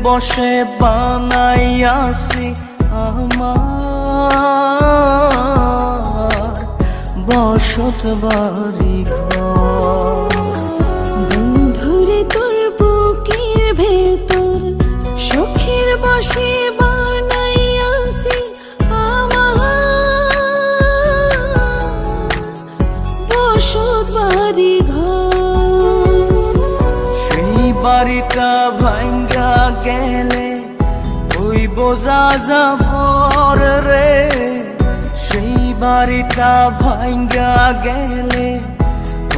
বসে বানাইয়াছি আমার বসত বাড়ি ঘর। বন্ধুরে তোর বুকের ভেতর শখের বসে বানাইয়াছি আমার বসত বাড়ি ঘর। সেই বাড়িটা ভাঙ্গা গেলে ওই বোঝা যাবর রে, সেই বাড়িটা ভাঙ্গা গেলে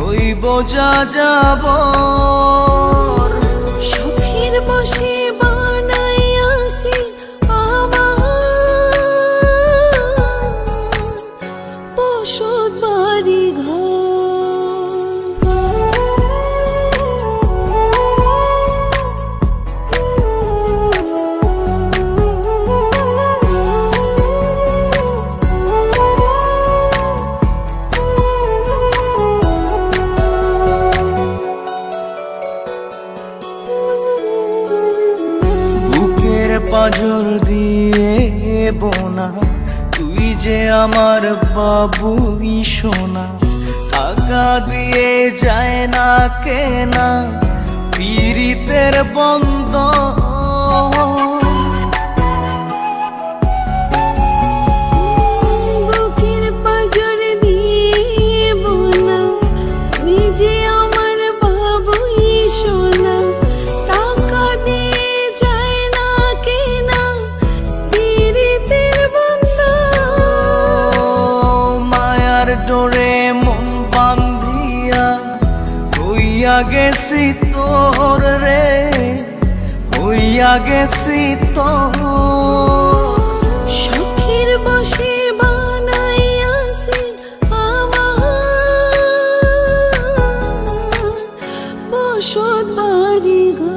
ওই বোঝা যাবর। শখের বসে বানাইয়াছি আমার বসত বাড়ি ঘর। পাঁজর দিয়ে বোনা তুই যে আমার বাবুই সোনা, টাকা দিয়ে যায় না কেনা পীড়িতের বন্ধ। বুকের পাঁজর দিয়ে বোনা তুই যে আমার বাবুই সোনা, টাকা দিয়ে যায় না কেনা পীড়িতের বন্ধন। মায়ার ডোরে মন বান্ধিয়া হইয়া গেছি তোর রে, হইয়া গেছি তোর। শখের বসে বানাইয়াছি আমার বসত বাড়ি ঘর।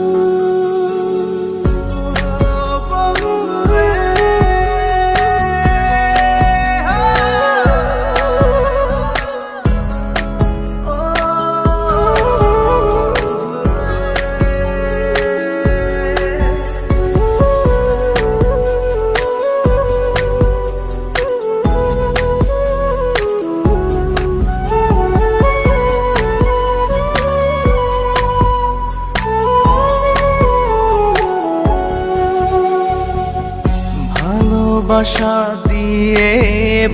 ভালোবাসা দিয়ে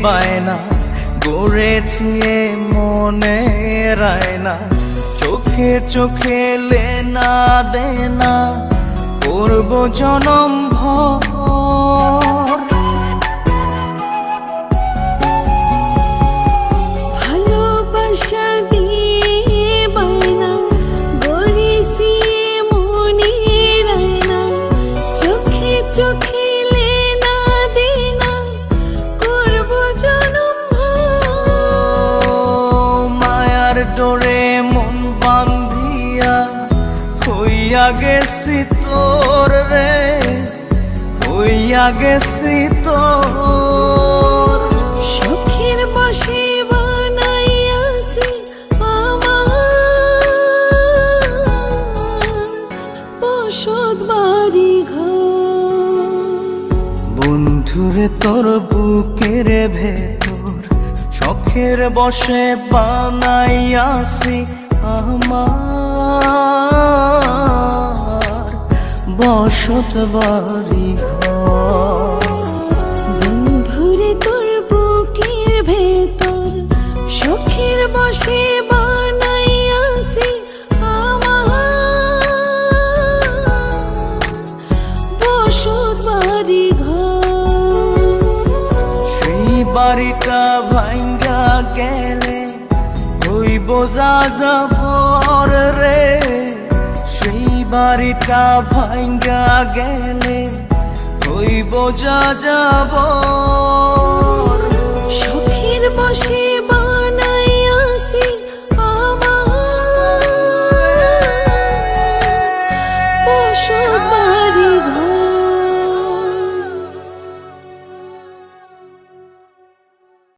বায়না গড়েছি মনে রায়না, চোখে চোখে লেনা দেনা করব জনম ভর। ভালোবাসা দিয়ে বায়না গড়েছি মনে রায়না, চোখে চোখে লেনা দেনা করব জনম ভর। মায়ার ডোরে মন বান্ধিয়া হইয়া গেছি তোর রে, হইয়া গেছি তোর। শখের বসে বানাইয়াছি আমার বসত বাড়ি ঘর। বন্ধুরে তোর বুকের ভেতর শখের বসে বানাইয়াছি আমার বসত বাড়ি ঘর। বন্ধুরে তোর বুকের ভেতর শখের বসে বানাইয়াছি আমার বসত বাড়ি ঘর। সেই বাড়িটা ভাঙ্গা গেলে ওই বোঝা যাবর রে, সেই বাড়িটা ভাঙ্গা গেলে ওই বোঝা যাবর।